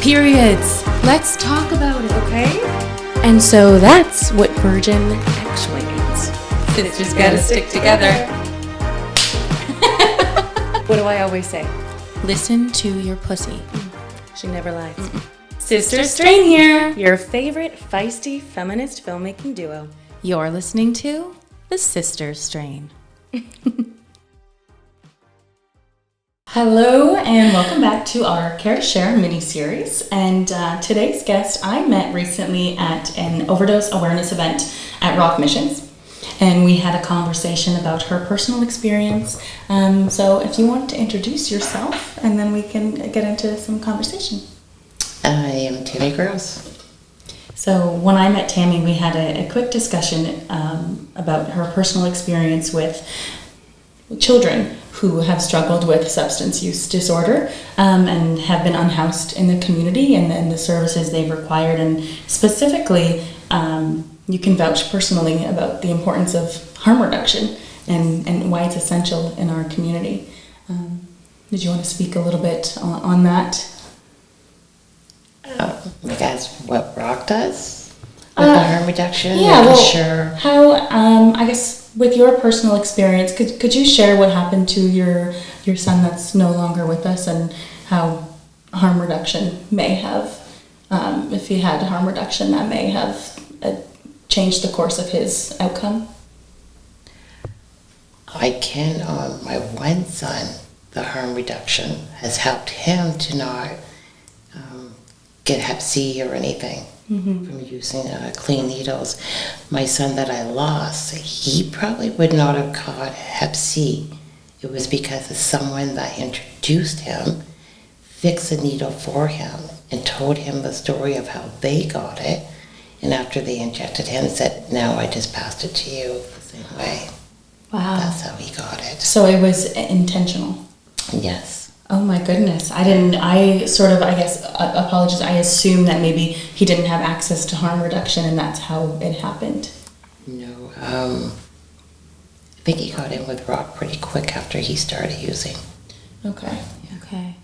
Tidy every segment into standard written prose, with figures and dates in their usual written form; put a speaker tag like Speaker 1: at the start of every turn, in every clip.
Speaker 1: Periods. Let's talk about it, okay? And so that's what virgin actually means. It's just gotta stick together.
Speaker 2: What do I always say?
Speaker 1: Listen to your pussy.
Speaker 2: She never lies.
Speaker 1: Sister Strain here.
Speaker 2: Your favorite feisty feminist filmmaking duo.
Speaker 1: You're listening to The Sister Strain. Hello and welcome back to our Care to Share mini-series. And today's guest I met recently at an overdose awareness event at Rock Missions. And we had a conversation about her personal experience. So if you want to introduce yourself, and then we can get into some conversation.
Speaker 3: I am Tammy Gross.
Speaker 1: So when I met Tammy, we had a quick discussion about her personal experience with children who have struggled with substance use disorder and have been unhoused in the community and the services they've required. And specifically, you can vouch personally about the importance of harm reduction and why it's essential in our community. Did you want to speak a little bit on that?
Speaker 3: I guess what Rock does with the harm reduction.
Speaker 1: Yeah, well,
Speaker 3: sure.
Speaker 1: How I guess with your personal experience, could you share what happened to your son that's no longer with us, and how harm reduction may have, if he had harm reduction, that may have changed the course of his outcome?
Speaker 3: I can, my one son, the harm reduction has helped him to not get Hep C or anything from using clean needles. My son that I lost, he probably would not have caught Hep C. It was because of someone that introduced him, fixed the needle for him, and told him the story of how they got it. And after they injected him, said, "Now I just passed it to you the same way."
Speaker 1: Wow.
Speaker 3: That's how he got it.
Speaker 1: So it was intentional.
Speaker 3: Yes.
Speaker 1: Oh my goodness. I apologize. I assumed that maybe he didn't have access to harm reduction and that's how it happened.
Speaker 3: No, I think he got in with Rock pretty quick after he started using.
Speaker 1: Okay. Okay.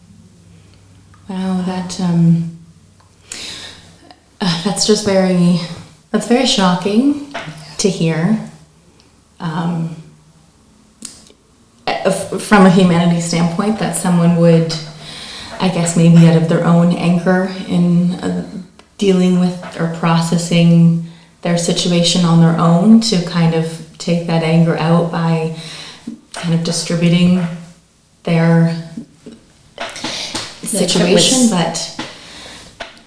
Speaker 1: Wow, that's just very shocking to hear. From a humanity standpoint, that someone would, I guess, maybe out of their own anger in dealing with or processing their situation on their own, to kind of take that anger out by kind of distributing their situation. But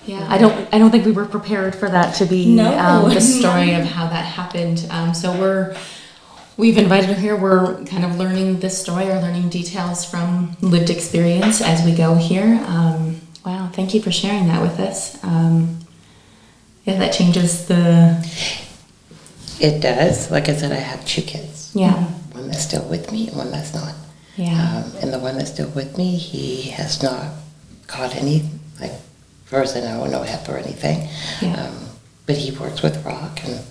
Speaker 1: yeah, I don't think we were prepared for that to be the story of how that happened. So we've invited her here. We're kind of learning this story, or learning details from lived experience as we go here. Wow, thank you for sharing that with us. Yeah, that changes
Speaker 3: It does. Like I said, I have two kids.
Speaker 1: Yeah.
Speaker 3: One that's still with me and one that's not.
Speaker 1: Yeah.
Speaker 3: And the one that's still with me, he has not caught any, like, far as I know, no Hep or anything.
Speaker 1: Yeah.
Speaker 3: But he works with Rock, and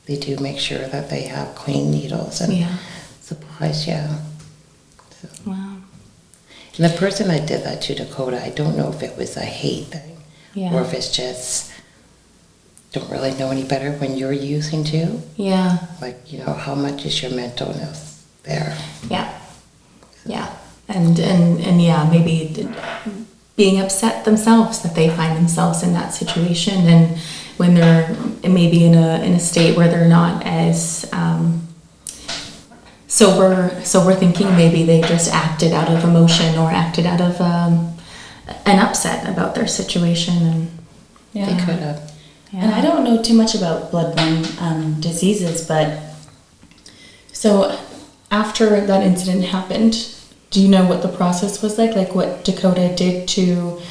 Speaker 3: they do make sure that they have clean needles and supplies, So.
Speaker 1: Wow.
Speaker 3: And the person I did that to, Dakota, I don't know if it was a hate thing or if it's just don't really know any better when you're using too.
Speaker 1: Yeah.
Speaker 3: Like, how much is your mentalness there?
Speaker 1: Yeah. Yeah. And maybe being upset themselves that they find themselves in that situation, and when they're maybe in a state where they're not as sober, thinking maybe they just acted out of emotion or acted out of an upset about their situation, and
Speaker 3: they could have.
Speaker 1: Yeah. And I don't know too much about bloodborne diseases, but so after that incident happened, do you know what the process was like? Like what Dakota did to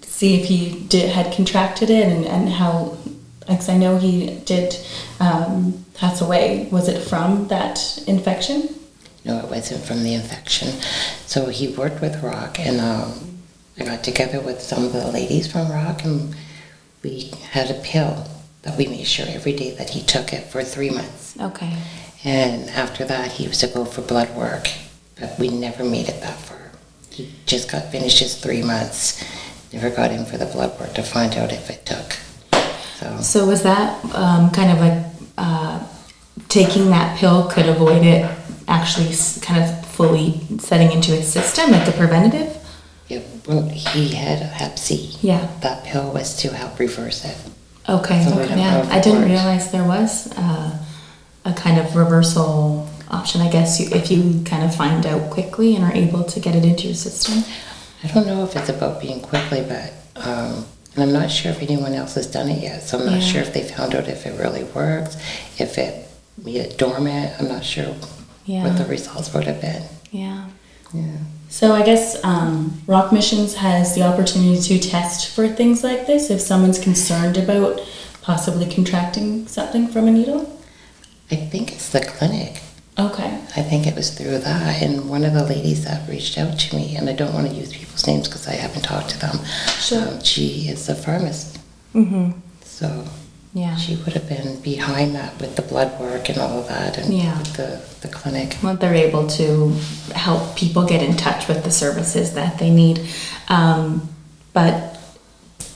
Speaker 1: see if he had contracted it, and how, because I know he did pass away. Was it from that infection?
Speaker 3: No, it wasn't from the infection. So he worked with Rock, and I got together with some of the ladies from Rock, and we had a pill that we made sure every day that he took it for 3 months.
Speaker 1: Okay.
Speaker 3: And after that, he was to go for blood work, but we never made it that far. He just got finished his 3 months, never got in for the blood work to find out if it took.
Speaker 1: So was that kind of like taking that pill could avoid it actually kind of fully setting into his system, like a preventative?
Speaker 3: Yeah, when he had Hep C.
Speaker 1: Yeah.
Speaker 3: That pill was to help reverse it.
Speaker 1: Okay.
Speaker 3: So we don't
Speaker 1: Yeah.
Speaker 3: know if
Speaker 1: I
Speaker 3: it
Speaker 1: didn't
Speaker 3: works.
Speaker 1: realize there was a kind of reversal option. I guess if you kind of find out quickly and are able to get it into your system.
Speaker 3: I don't know if it's about being quickly, but and I'm not sure if anyone else has done it yet. So I'm not sure if they found out if it really works, if it made it dormant. I'm not sure what the results would have been.
Speaker 1: Yeah.
Speaker 3: Yeah.
Speaker 1: So I guess Rock Missions has the opportunity to test for things like this if someone's concerned about possibly contracting something from a needle.
Speaker 3: I think it's the clinic.
Speaker 1: Okay.
Speaker 3: I think it was through that. And one of the ladies that reached out to me, and I don't want to use people's names because I haven't talked to them.
Speaker 1: Sure.
Speaker 3: She is a pharmacist.
Speaker 1: Mm-hmm.
Speaker 3: So
Speaker 1: Yeah.
Speaker 3: she would have been behind that with the blood work and all of that, and with the clinic.
Speaker 1: Well, they're able to help people get in touch with the services that they need. But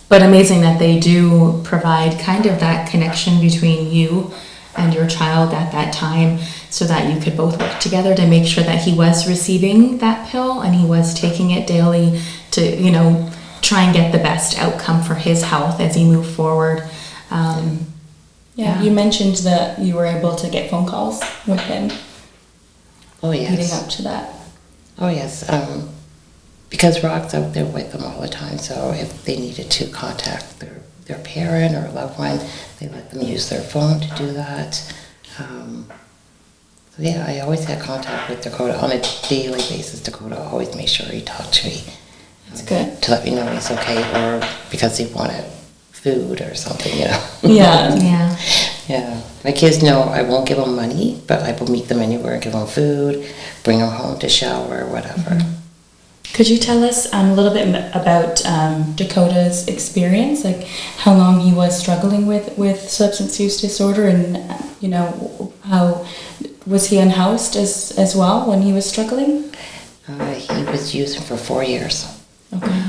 Speaker 1: amazing that they do provide kind of that connection between you and your child at that time so that you could both work together to make sure that he was receiving that pill and he was taking it daily to, try and get the best outcome for his health as he moved forward. You mentioned that you were able to get phone calls with him.
Speaker 3: Oh, yes.
Speaker 1: Leading up to that.
Speaker 3: Oh, yes. Because Rock's out there with them all the time, so if they needed to contact their parent or a loved one, they let them use their phone to do that. So yeah, I always had contact with Dakota on a daily basis. Dakota always made sure he talked to me.
Speaker 1: That's good.
Speaker 3: To let me know he's okay, or because he wanted food or something,
Speaker 1: Yeah.
Speaker 3: Yeah. My kids know I won't give them money, but I will meet them anywhere and give them food, bring them home to shower, whatever.
Speaker 1: Mm-hmm. Could you tell us a little bit about Dakota's experience, like how long he was struggling with substance use disorder, and how was he unhoused as well when he was struggling?
Speaker 3: He was using for 4 years.
Speaker 1: Okay.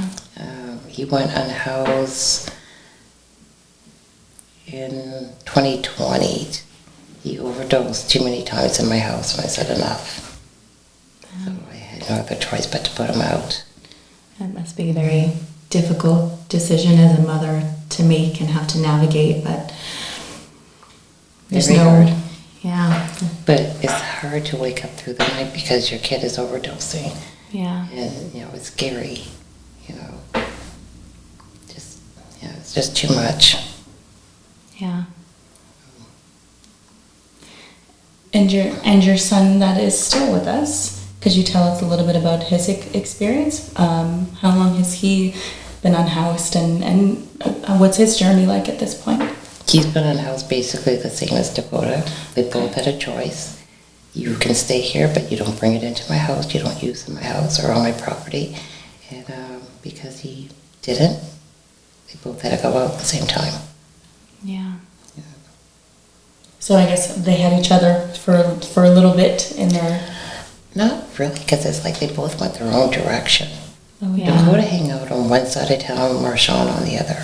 Speaker 3: He went unhoused in 2020. He overdosed too many times in my house, and I said enough. So I had no other choice but to put him out.
Speaker 1: That must be a very difficult decision as a mother to make and have to navigate, but there's
Speaker 3: Very
Speaker 1: no
Speaker 3: hard.
Speaker 1: Yeah.
Speaker 3: But it's hard to wake up through the night because your kid is overdosing.
Speaker 1: Yeah.
Speaker 3: And, it's scary, it's just too much.
Speaker 1: Yeah. And your son that is still with us, could you tell us a little bit about his experience? How long has he been unhoused, and what's his journey like at this point?
Speaker 3: He's been unhoused basically the same as Dakota. They both had a choice. You can stay here, but you don't bring it into my house. You don't use it in my house or on my property. And because he didn't, they both had to go out at the same time.
Speaker 1: Yeah. So I guess they had each other for a little bit in their...
Speaker 3: Not really, because it's like they both went their own direction.
Speaker 1: Oh, yeah.
Speaker 3: Dakota hang out on one side of town, Marshawn on the other.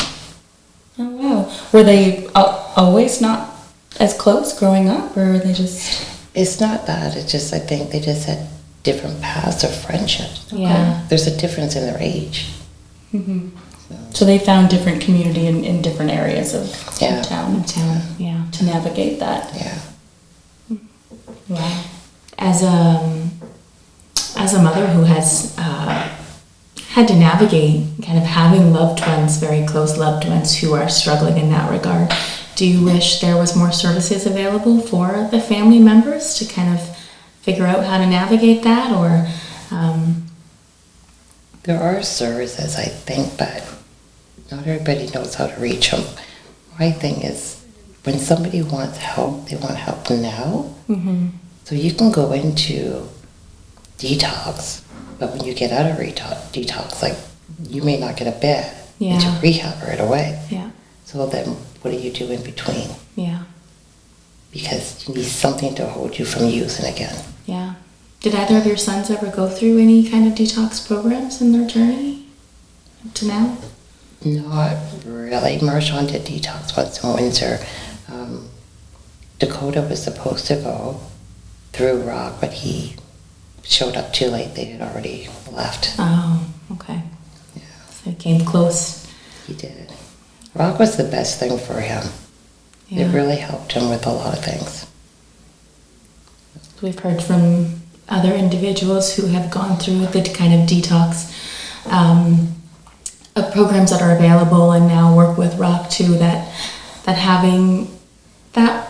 Speaker 1: Oh, wow. Were they always not as close growing up, or were they just...
Speaker 3: It's not that. It's just, I think they just had different paths of friendship.
Speaker 1: Yeah.
Speaker 3: There's a difference in their age.
Speaker 1: Mm-hmm. So they found different community in different areas of town.
Speaker 2: Yeah.
Speaker 1: To navigate that.
Speaker 3: Yeah.
Speaker 1: Wow. As a mother who has had to navigate kind of having loved ones, very close loved ones who are struggling in that regard, do you wish there was more services available for the family members to kind of figure out how to navigate that, or...
Speaker 3: There are services, I think, but not everybody knows how to reach them. My thing is, when somebody wants help, they want help now.
Speaker 1: Mm-hmm.
Speaker 3: So you can go into detox, but when you get out of detox, like, you may not get a bed into rehab right away.
Speaker 1: Yeah.
Speaker 3: So then what do you do in between?
Speaker 1: Yeah.
Speaker 3: Because you need something to hold you from using again.
Speaker 1: Yeah. Did either of your sons ever go through any kind of detox programs in their journey? to now?
Speaker 3: Not really. Marshawn did detox once in Windsor. Dakota was supposed to go through Rock, but he showed up too late. They had already left.
Speaker 1: Oh, okay.
Speaker 3: Yeah,
Speaker 1: So it came close.
Speaker 3: he did. Rock was the best thing for him.
Speaker 1: Yeah.
Speaker 3: It really helped him with a lot of things.
Speaker 1: We've heard from other individuals who have gone through the kind of detox programs that are available and now work with Rock too, that having that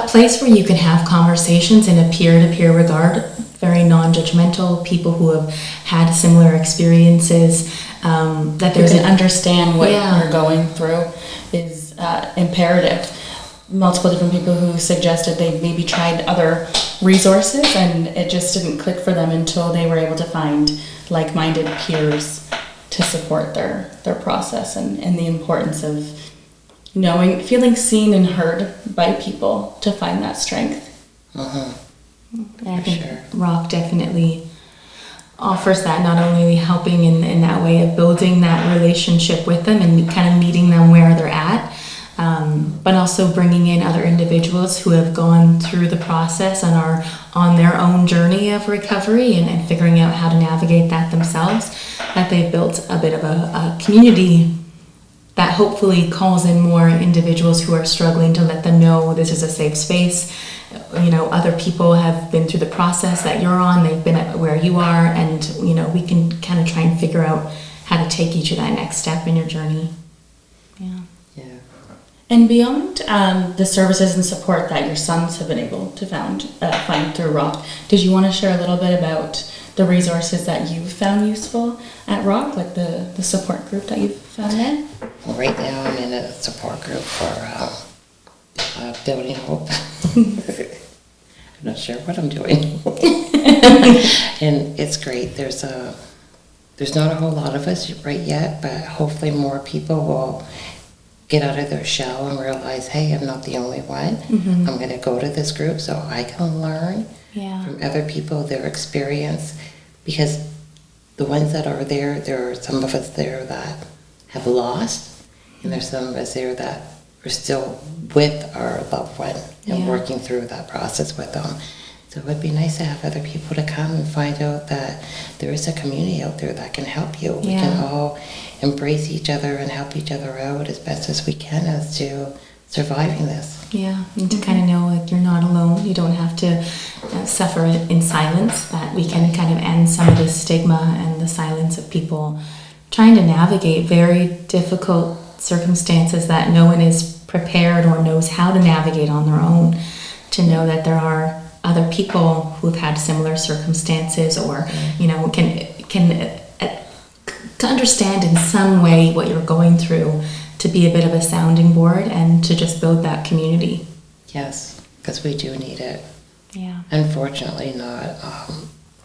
Speaker 1: place where you can have conversations in a peer-to-peer regard, very non-judgmental, people who have had similar experiences, that
Speaker 2: You
Speaker 1: there's
Speaker 2: can understand what
Speaker 1: Yeah.
Speaker 2: you're going through is imperative. Multiple different people who suggested they maybe tried other resources and it just didn't click for them until they were able to find like-minded peers to support their process and the importance of feeling seen and heard by people to find that strength.
Speaker 3: Uh-huh.
Speaker 1: I
Speaker 3: For
Speaker 1: think
Speaker 3: sure.
Speaker 1: Rock definitely offers that, not only helping in that way of building that relationship with them and kind of meeting them where they're at, but also bringing in other individuals who have gone through the process and are on their own journey of recovery and figuring out how to navigate that themselves, that they've built a bit of a community that hopefully calls in more individuals who are struggling to let them know this is a safe space. Other people have been through the process that you're on, they've been at where you are, and we can kind of try and figure out how to take you to that next step in your journey. Yeah.
Speaker 3: Yeah.
Speaker 2: And beyond the services and support that your sons have been able to find through Rock, did you want to share a little bit about the resources that you've found useful at Rock, like the support group that you've found there?
Speaker 3: Well, right now I'm in a support group for building hope. I'm not sure what I'm doing. And it's great. There's not a whole lot of us right yet, but hopefully more people will get out of their shell and realize, hey, I'm not the only one.
Speaker 1: Mm-hmm.
Speaker 3: I'm going to go to this group so I can learn
Speaker 1: Yeah.
Speaker 3: from other people, their experience, because the ones that are there are some of us there that have lost, and there's some of us there that are still with our loved one and
Speaker 1: Yeah.
Speaker 3: working through that process with them. So it would be nice to have other people to come and find out that there is a community out there that can help you. We can
Speaker 1: Yeah.
Speaker 3: all embrace each other and help each other out as best as we can as to surviving this.
Speaker 1: Yeah, and to kind of know like you're not alone. You don't have to suffer it in silence. That we can kind of end some of the stigma and the silence of people trying to navigate very difficult circumstances that no one is prepared or knows how to navigate on their own. To know that there are other people who've had similar circumstances, or can to understand in some way what you're going through, to be a bit of a sounding board and to just build that community.
Speaker 3: Yes, because we do need it.
Speaker 1: Yeah.
Speaker 3: Unfortunately, not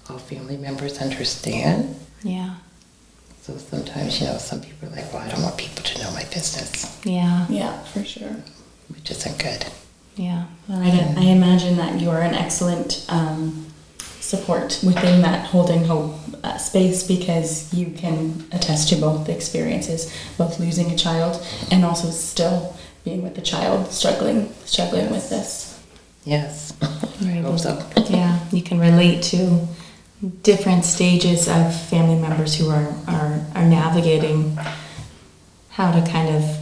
Speaker 3: all family members understand.
Speaker 1: Yeah.
Speaker 3: So sometimes, some people are like, well, I don't want people to know my business,
Speaker 1: Yeah.
Speaker 2: Yeah, for sure.
Speaker 3: which isn't good.
Speaker 1: Yeah.
Speaker 2: Well, I imagine that you are an excellent support within that holding hope space, because you can attest to both the experiences, both losing a child and also still being with the child struggling with this.
Speaker 3: Yes,
Speaker 1: You're
Speaker 3: I
Speaker 1: able
Speaker 3: hope so.
Speaker 1: Yeah, you can relate to different stages of family members who are navigating how to kind of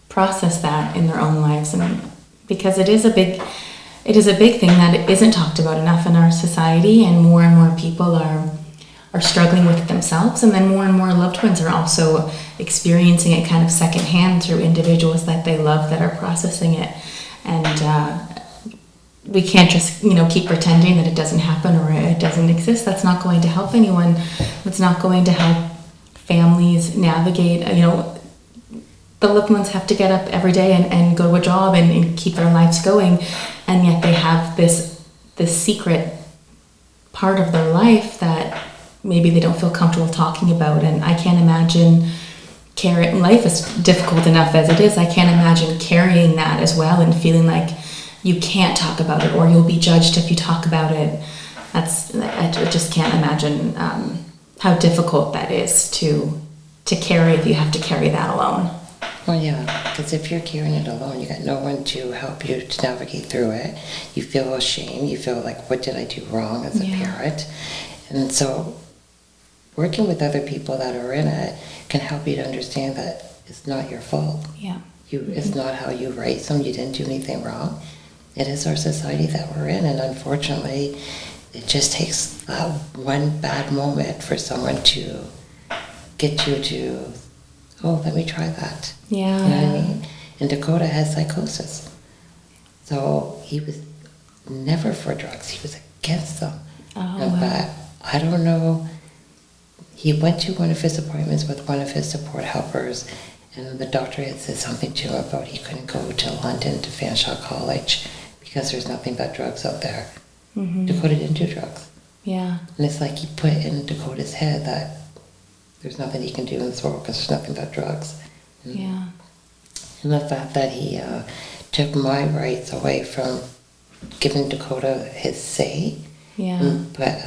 Speaker 1: process that in their own lives, and because it is a big thing that isn't talked about enough in our society, and more people are struggling with it themselves, and then more loved ones are also experiencing it kind of secondhand through individuals that they love that are processing it. And we can't just keep pretending that it doesn't happen or it doesn't exist. That's not going to help anyone. It's not going to help families navigate. The loved ones have to get up every day and go to a job and keep their lives going, and yet they have this secret part of their life that maybe they don't feel comfortable talking about. And I can't imagine life is difficult enough as it is. I can't imagine carrying that as well and feeling like you can't talk about it or you'll be judged if you talk about it. I just can't imagine how difficult that is to
Speaker 2: to carry if you have to carry that alone.
Speaker 3: Well, yeah, because if you're carrying it alone, you got no one to help you to navigate through it. You feel ashamed. You feel like, what did I do wrong as a parent? And so working with other people that are in it can help you to understand that it's not your fault.
Speaker 2: Yeah.
Speaker 3: It's not how you raised them. You didn't do anything wrong. It is our society that we're in, and unfortunately, it just takes that one bad moment for someone to get you to, oh, let me try that.
Speaker 2: Yeah.
Speaker 3: You know what I mean? And Dakota has psychosis. So he was never for drugs. He was against them.
Speaker 2: Oh,
Speaker 3: But I don't know. He went to one of his appointments with one of his support helpers, and the doctor had said something to him about he couldn't go to London to Fanshawe College because there's nothing but drugs out there.
Speaker 2: Mm-hmm.
Speaker 3: Dakota didn't do drugs.
Speaker 2: Yeah.
Speaker 3: And it's like he put in Dakota's head that there's nothing he can do in this world because there's nothing but drugs.
Speaker 2: Yeah.
Speaker 3: And the fact that he took my rights away from giving Dakota his say,
Speaker 2: Yeah.
Speaker 3: but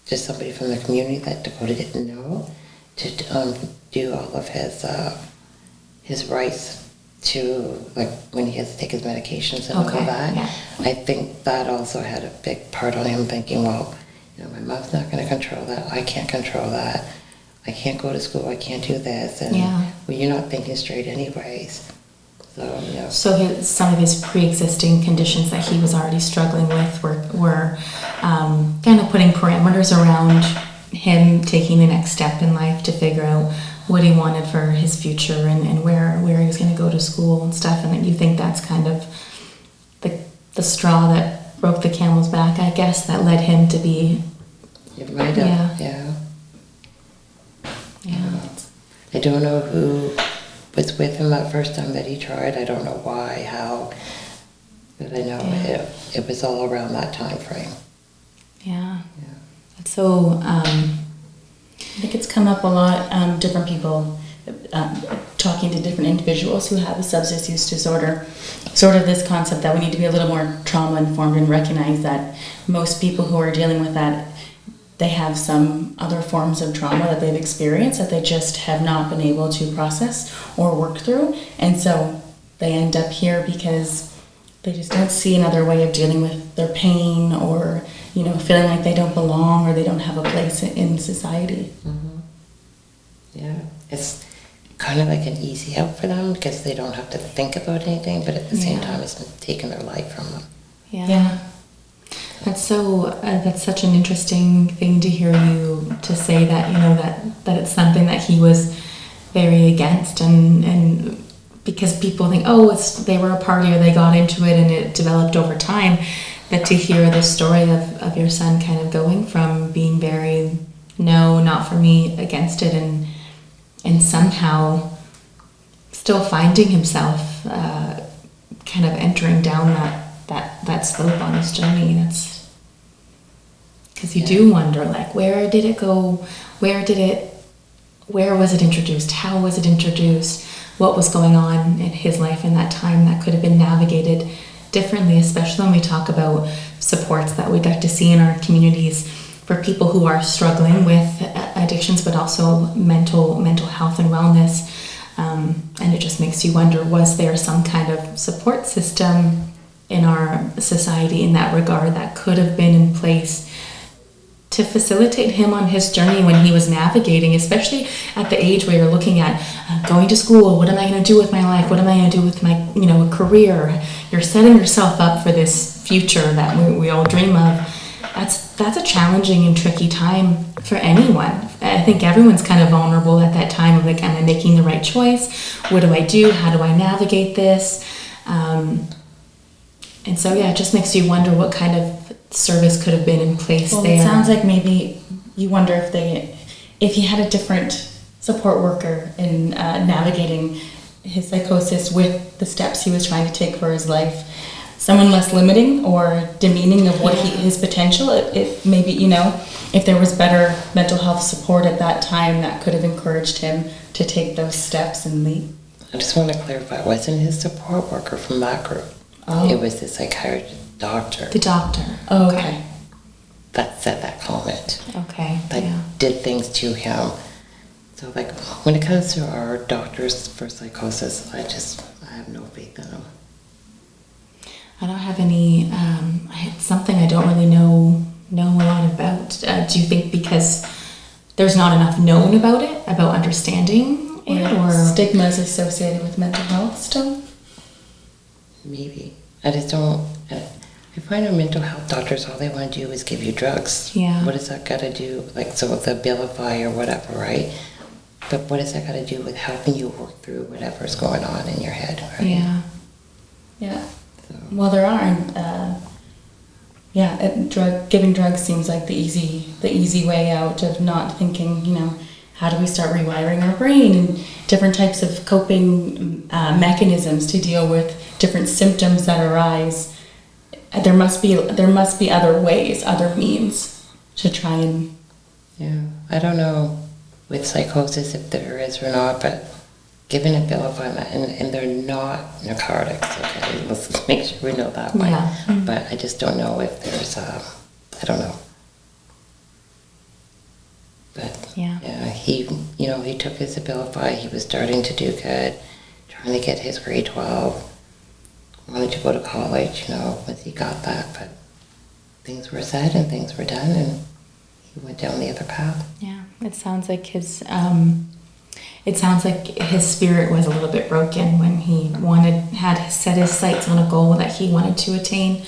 Speaker 3: just somebody from the community that Dakota didn't know to do all of his rights to, like when he has to take his medications and all of that.
Speaker 2: Yeah.
Speaker 3: I think that also had a big part on him thinking, well, you know, my mom's not going to control that. I can't control that. I can't go to school. I can't do this. And well, you're not thinking straight anyways. So, you know.
Speaker 2: So some of his pre-existing conditions that he was already struggling with were kind of putting parameters around him taking the next step in life to figure out what he wanted for his future and where he was going to go to school and stuff. And then you think that's kind of the straw that broke the camel's back, I guess, that led him to be...
Speaker 3: It might have, yeah. I don't know who was with him that first time that he tried. I don't know why, how, but I know it was all around that time frame.
Speaker 2: Yeah. That's so...
Speaker 1: I think it's come up a lot, different people talking to different individuals who have a substance use disorder, sort of this concept that we need to be a little more trauma informed and recognize that most people who are dealing with that, they have some other forms of trauma that they've experienced that they just have not been able to process or work through, and so they end up here because they just don't see another way of dealing with their pain or, you know, feeling like they don't belong or they don't have a place in society.
Speaker 3: Mm-hmm. Yeah, it's kind of like an easy out for them because they don't have to think about anything, but at the same time it's taking their life from them.
Speaker 2: Yeah. That's such an interesting thing to hear you to say that, you know, that it's something that he was very against and because people think, oh, they were a party or they got into it and it developed over time. But to hear the story of your son kind of going from being very, no, not for me, against it, and somehow still finding himself kind of entering down that slope on his journey. That's because you do wonder, like, where did it go? Where was it introduced? How was it introduced? What was going on in his life in that time that could have been navigated differently, especially when we talk about supports that we'd like to see in our communities for people who are struggling with addictions, but also mental health and wellness. And it just makes you wonder, was there some kind of support system in our society in that regard that could have been in place to facilitate him on his journey when he was navigating, especially at the age where you're looking at going to school, what am I going to do with my life, what am I going to do with my career. You're setting yourself up for this future that we all dream of. That's a challenging and tricky time for anyone. I think everyone's kind of vulnerable at that time of, like, am I making the right choice? What do I do? How do I navigate this? And so, it just makes you wonder what kind of service could have been in place there.
Speaker 1: It sounds like maybe you wonder if he had a different support worker in navigating his psychosis with the steps he was trying to take for his life. Someone less limiting or demeaning of what his potential. If maybe, if there was better mental health support at that time, that could have encouraged him to take those steps and leap.
Speaker 3: I just want to clarify, it wasn't his support worker from that group.
Speaker 1: Oh.
Speaker 3: It was the psychiatrist doctor.
Speaker 2: The doctor.
Speaker 1: Oh, okay.
Speaker 3: That said that comment.
Speaker 2: Okay.
Speaker 3: That did things to him. So, like, when it comes to our doctors for psychosis, I have no faith in them.
Speaker 2: I don't have any, it's something I don't really know a lot about. Do you think because there's not enough known about it, about understanding it, or
Speaker 1: stigmas associated with mental health still?
Speaker 3: Maybe. I just don't, I find our mental health doctors, all they want to do is give you drugs.
Speaker 2: Yeah.
Speaker 3: What does that got to do, like, so the Abilify or whatever, right? But what does that got to do with helping you work through whatever's going on in your head, right?
Speaker 2: Yeah.
Speaker 1: Yeah.
Speaker 3: So,
Speaker 1: Well, there are, giving drugs seems like the easy way out of not thinking, how do we start rewiring our brain and different types of coping mechanisms to deal with different symptoms that arise. There must be other ways, other means to try and.
Speaker 3: yeah, I don't know with psychosis if there is or not, but given Abilify, and they're not narcotics, okay? Let's make sure we know that one.
Speaker 2: Yeah. Mm-hmm.
Speaker 3: But I just don't know if there's I don't know. But
Speaker 2: Yeah.
Speaker 3: he took his Abilify, he was starting to do good, trying to get his grade 12, wanted to go to college, once he got that, but things were said and things were done, and he went down the other path.
Speaker 2: Yeah. It sounds like his spirit was a little bit broken when he had set his sights on a goal that he wanted to attain.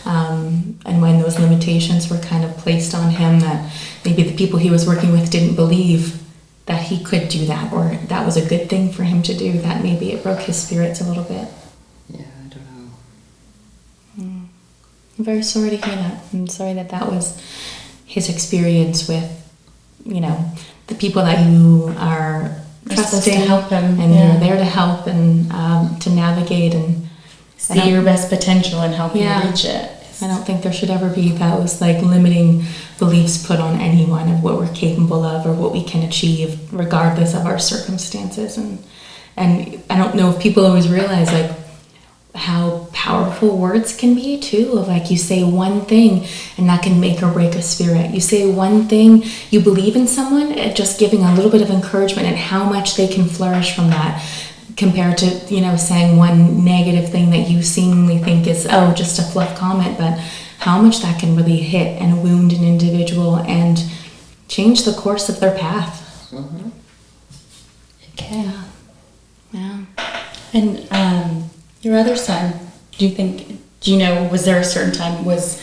Speaker 2: And when those limitations were kind of placed on him, that maybe the people he was working with didn't believe that he could do that, or that was a good thing for him to do, that maybe it broke his spirits a little bit.
Speaker 3: Yeah, I don't know.
Speaker 2: I'm very sorry to hear that. I'm sorry that was his experience with, the people that you are trusting
Speaker 1: to help him,
Speaker 2: and you're there to help and to navigate and
Speaker 1: See your best potential and help you reach it.
Speaker 2: I don't think there should ever be those limiting beliefs put on anyone of what we're capable of or what we can achieve regardless of our circumstances. And I don't know if people always realize how powerful words can be too, of you say one thing and that can make or break a spirit. You say one thing, you believe in someone, just giving a little bit of encouragement and how much they can flourish from that, compared to saying one negative thing that you seemingly think is just a fluff comment, but how much that can really hit and wound an individual and change the course of their path.
Speaker 3: Mm-hmm.
Speaker 2: It can. Yeah.
Speaker 1: And your other son, was there a certain time, was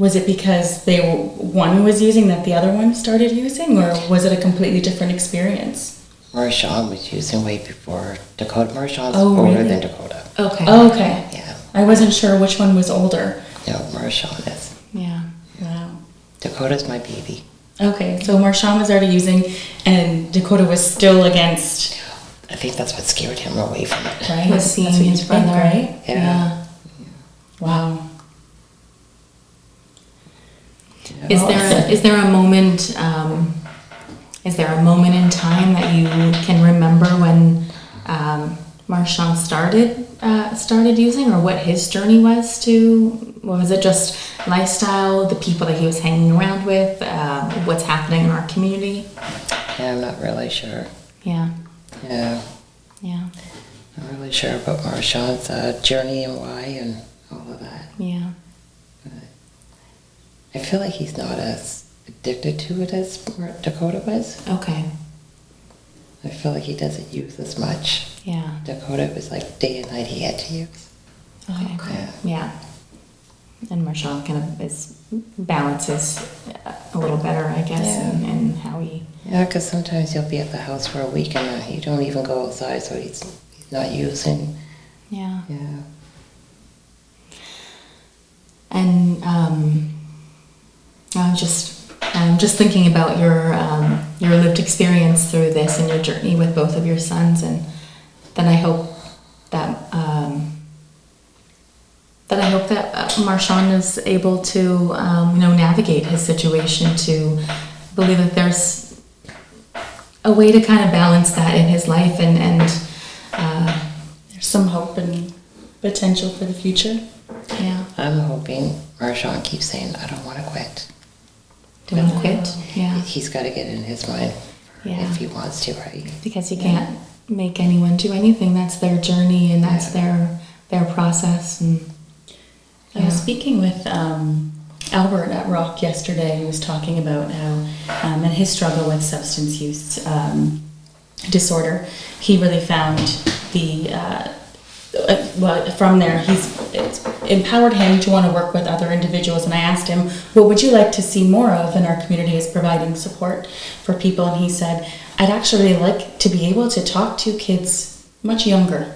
Speaker 1: it because one was using that the other one started using, or was it a completely different experience?
Speaker 3: Marshawn was using way before Dakota. Marshawn's
Speaker 1: Oh,
Speaker 3: older
Speaker 1: really?
Speaker 3: than Dakota.
Speaker 2: Okay.
Speaker 1: Oh, okay.
Speaker 3: Yeah.
Speaker 1: I wasn't sure which one was older.
Speaker 3: No, Marshawn is.
Speaker 2: Yeah.
Speaker 1: Wow.
Speaker 3: Dakota's my baby.
Speaker 1: Okay, so Marshawn was already using, and Dakota was still against.
Speaker 3: I think that's what scared him away from it.
Speaker 1: Right.
Speaker 2: Was seeing
Speaker 1: That's what you
Speaker 2: his
Speaker 1: think,
Speaker 2: brother.
Speaker 1: right?
Speaker 3: Yeah.
Speaker 1: Wow.
Speaker 2: Is there a moment? Is there a moment in time that you can remember when Marshawn started using, or what his journey was to? Was it just lifestyle, the people that he was hanging around with, what's happening in our community?
Speaker 3: Yeah, I'm not really sure.
Speaker 2: Yeah.
Speaker 3: Yeah.
Speaker 2: Yeah.
Speaker 3: Not really sure about Marshawn's journey and why and all of that.
Speaker 2: Yeah.
Speaker 3: But I feel like he's not as addicted to it as Dakota was.
Speaker 2: Okay.
Speaker 3: I feel like he doesn't use as much.
Speaker 2: Yeah.
Speaker 3: Dakota was like day and night he had to use.
Speaker 2: Okay.
Speaker 3: Yeah.
Speaker 2: Yeah. And Marshawn kind of balances a little better, I guess,
Speaker 3: Yeah.
Speaker 2: in how he.
Speaker 3: Yeah, because sometimes he'll be at the house for a week and he don't even go outside, so he's not using.
Speaker 2: Yeah.
Speaker 3: Yeah.
Speaker 2: And I'm just thinking about your lived experience through this and your journey with both of your sons, and then I hope that Marshawn is able to navigate his situation, to believe that there's a way to kind of balance that in his life, and
Speaker 1: There's some hope and potential for the future.
Speaker 2: yeah.
Speaker 3: I'm hoping Marshawn keeps saying, I don't want to quit.
Speaker 2: to want to quit. Yeah.
Speaker 3: He's got to get in his mind if he wants to, right?
Speaker 2: Because you can't make anyone do anything. That's their journey and that's their process. And
Speaker 1: I was speaking with Albert at Rock yesterday. He was talking about how, in his struggle with substance use disorder, he really found from there, it's empowered him to want to work with other individuals. And I asked him, what would you like to see more of in our community as providing support for people? And he said, I'd actually like to be able to talk to kids much younger,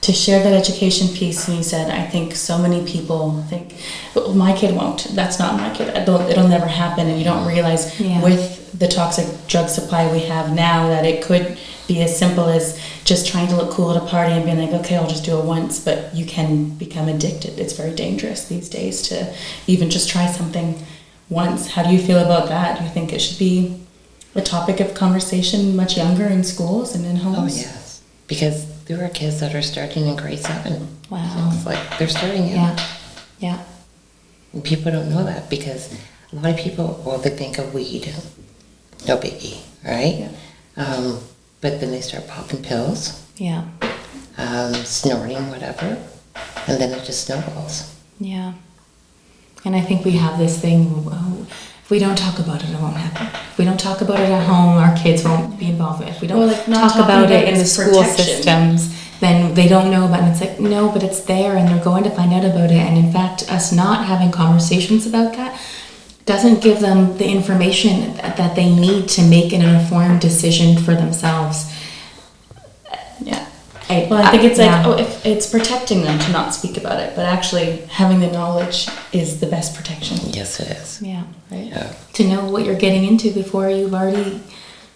Speaker 1: to share that education piece. And he said, I think so many people think, well, my kid won't. That's not my kid. It'll never happen. And you don't realize with the toxic drug supply we have now that it could be as simple as just trying to look cool at a party and being like, okay, I'll just do it once. But you can become addicted. It's very dangerous these days to even just try something once. How do you feel about that? Do you think it should be a topic of conversation much younger in schools and in homes?
Speaker 3: Oh, yes. Because there are kids that are starting in grade 7.
Speaker 2: Wow.
Speaker 3: It's like they're starting young.
Speaker 2: Yeah.
Speaker 3: And people don't know that because a lot of people, they think of weed, no biggie, right?
Speaker 1: Yeah.
Speaker 3: But then they start popping pills,
Speaker 2: Yeah.
Speaker 3: Snorting, whatever, and then it just snowballs.
Speaker 2: Yeah. And I think we have this thing, if we don't talk about it, it won't happen. If we don't talk about it at home, our kids won't be involved with it. If we don't talk about it in the school systems, then they don't know about it. And it's like, no, but it's there and they're going to find out about it. And in fact, us not having conversations about that doesn't give them the information that they need to make an informed decision for themselves.
Speaker 1: Yeah. I think it's if it's protecting them to not speak about it, but actually having the knowledge is the best protection.
Speaker 3: Yes, it is.
Speaker 2: Yeah.
Speaker 1: Right?
Speaker 3: Yeah.
Speaker 2: To know what you're getting into before you've already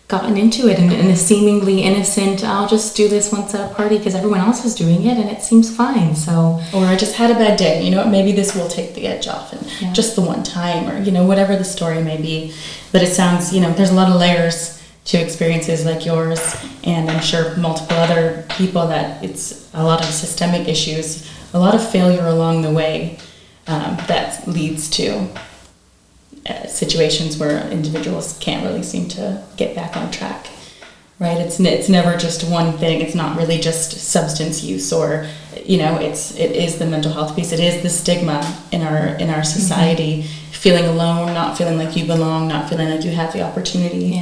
Speaker 2: gotten into it in a seemingly innocent, I'll just do this once at a party because everyone else is doing it and it seems fine. So,
Speaker 1: or I just had a bad day, you know what, maybe this will take the edge off and just the one time, or, you know, whatever the story may be. But it sounds, you know, there's a lot of layers to experiences like yours, and I'm sure multiple other people, that it's a lot of systemic issues, a lot of failure along the way that leads to situations where individuals can't really seem to get back on track, right? It's never just one thing. It's not really just substance use, or, you know, it is the mental health piece. It is the stigma in our society, feeling alone, not feeling like you belong, not feeling like you have the opportunity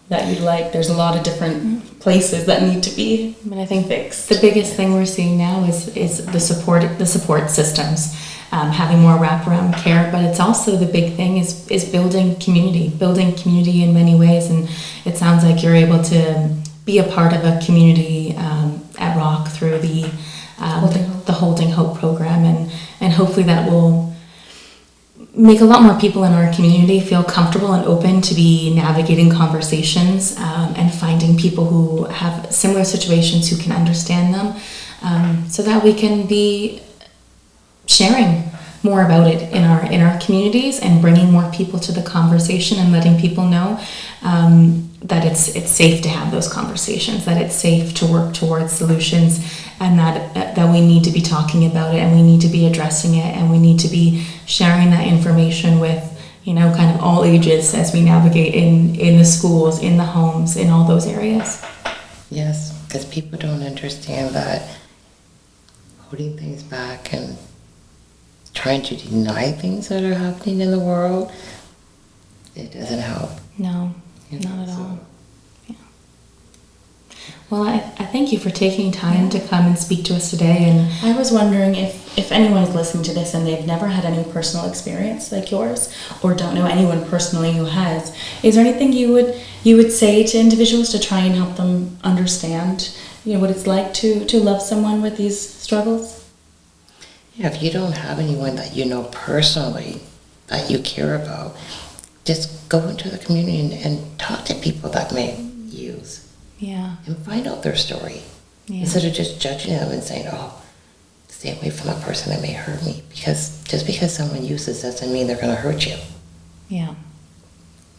Speaker 1: that you'd like. There's a lot of different places that need to be fixed.
Speaker 2: The biggest thing we're seeing now is the support systems. Having more wraparound care, but it's also the big thing is building community in many ways. And it sounds like you're able to be a part of a community at Rock through the Holding Hope program, and hopefully that will make a lot more people in our community feel comfortable and open to be navigating conversations and finding people who have similar situations who can understand them, so that we can be sharing more about it in our communities and bringing more people to the conversation and letting people know that it's safe to have those conversations, that it's safe to work towards solutions, and that we need to be talking about it and we need to be addressing it and we need to be sharing that information with, you know, kind of all ages as we navigate in the schools, in the homes, in all those areas.
Speaker 3: Yes, because people don't understand that holding things back and trying to deny things that are happening in the world, it doesn't help.
Speaker 2: No, not at all. Yeah. Well, I thank you for taking time to come and speak to us today. And
Speaker 1: I was wondering if anyone is listening to this and they've never had any personal experience like yours, or don't know anyone personally who has, is there anything you would say to individuals to try and help them understand, you know, what it's like to love someone with these struggles?
Speaker 3: Yeah, if you don't have anyone that you know personally that you care about, just go into the community and talk to people that may use.
Speaker 2: Yeah.
Speaker 3: And find out their story.
Speaker 2: Yeah.
Speaker 3: Instead of just judging them and saying, oh, stay away from that person that may hurt me. Because just because someone uses doesn't mean they're going to hurt you.
Speaker 2: Yeah.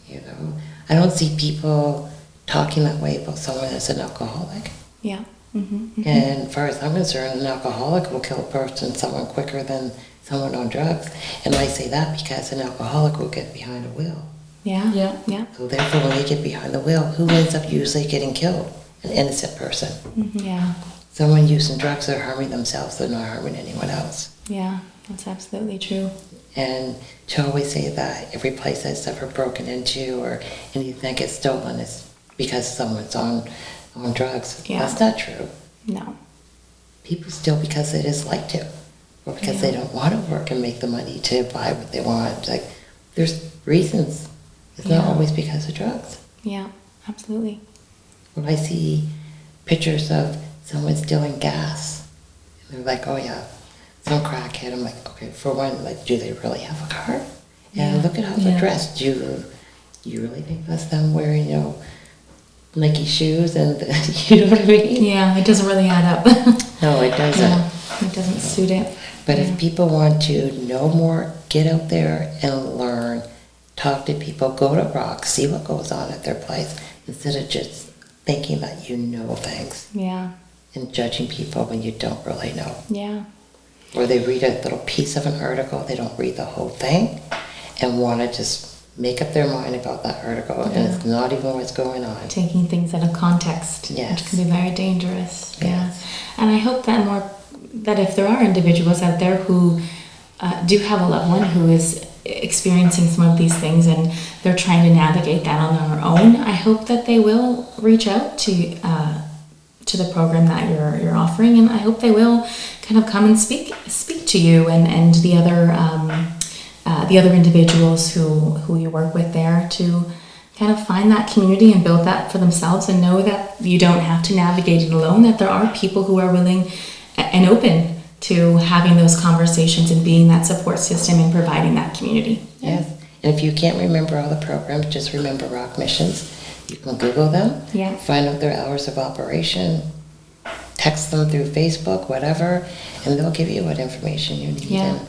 Speaker 3: You know? I don't see people talking that way about someone that's an alcoholic.
Speaker 2: Yeah. Mm-hmm, mm-hmm.
Speaker 3: And as far as I'm concerned, an alcoholic will kill a person, someone quicker than someone on drugs. And I say that because an alcoholic will get behind a wheel.
Speaker 2: Yeah.
Speaker 1: Yeah.
Speaker 2: Yeah.
Speaker 3: So therefore, when they get behind the wheel, who ends up usually getting killed? An innocent person.
Speaker 2: Yeah.
Speaker 3: Someone using drugs, they're harming themselves, they're not harming anyone else.
Speaker 2: Yeah. That's absolutely true.
Speaker 3: And to always say that every place that's ever broken into or anything that gets stolen is because someone's on drugs.
Speaker 2: Yeah.
Speaker 3: That's not true.
Speaker 2: No.
Speaker 3: People steal because they just like to, or because they don't want to work and make the money to buy what they want. Like, there's reasons. It's not always because of drugs.
Speaker 2: Yeah, absolutely.
Speaker 3: When I see pictures of someone stealing gas, they're like, oh yeah, some crackhead. I'm like, okay, for one, like, do they really have a car? And look at how they're dressed. Do you really think that's them wearing, Nike shoes and, you know what I mean?
Speaker 2: Yeah, it doesn't really add up.
Speaker 3: No, it doesn't.
Speaker 2: Yeah, it doesn't suit it.
Speaker 3: But if people want to know more, get out there and learn, talk to people, go to Rock, see what goes on at their place, instead of just thinking that you know things
Speaker 2: Yeah,
Speaker 3: and judging people when you don't really know.
Speaker 2: yeah,
Speaker 3: Or they read a little piece of an article, they don't read the whole thing, and want to just make up their mind about that article, and it's not even what's going on.
Speaker 2: taking things out of context,
Speaker 3: Yes.
Speaker 2: which can be very dangerous. Yeah,
Speaker 3: Yes.
Speaker 2: and I hope that if there are individuals out there who do have a loved one who is experiencing some of these things and they're trying to navigate that on their own, I hope that they will reach out to the program that you're offering, and I hope they will kind of come and speak to you and the other individuals who you work with there, to kind of find that community and build that for themselves, and know that you don't have to navigate it alone, that there are people who are willing and open to having those conversations and being that support system and providing that community.
Speaker 3: Yes. And if you can't remember all the programs, just remember Rock Missions. You can Google them,
Speaker 2: Yeah.
Speaker 3: find out their hours of operation, text them through Facebook, whatever, and they'll give you what information you need
Speaker 2: Yeah.
Speaker 3: and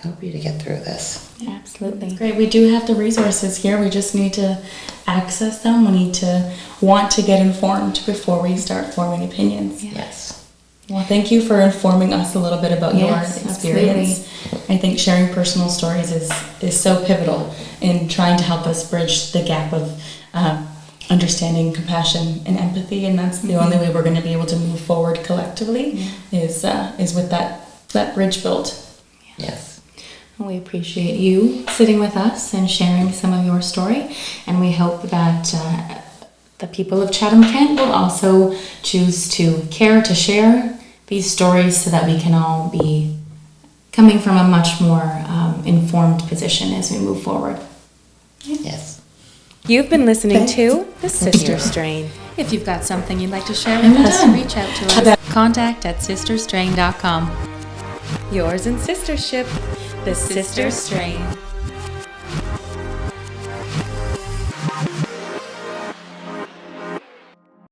Speaker 3: help you to get through this.
Speaker 2: Absolutely.
Speaker 1: Great. We do have the resources here. We just need to access them. We need to want to get informed before we start forming opinions.
Speaker 2: Yeah.
Speaker 3: Yes.
Speaker 1: Well, thank you for informing us a little bit about your
Speaker 2: Yes,
Speaker 1: experience. I think sharing personal stories is so pivotal in trying to help us bridge the gap of understanding, compassion, and empathy, and that's the only way we're going to be able to move forward collectively is with that bridge built.
Speaker 3: Yes.
Speaker 2: We appreciate you sitting with us and sharing some of your story, and we hope that the people of Chatham-Kent will also choose to care to share these stories so that we can all be coming from a much more informed position as we move forward.
Speaker 3: Yes.
Speaker 4: You've been listening to The Sister Strain.
Speaker 2: If you've got something you'd like to share
Speaker 1: I'm
Speaker 2: with us,
Speaker 1: done.
Speaker 2: reach out to us. Contact@sisterstrain.com.
Speaker 4: Yours in sistership, The Sister Strain.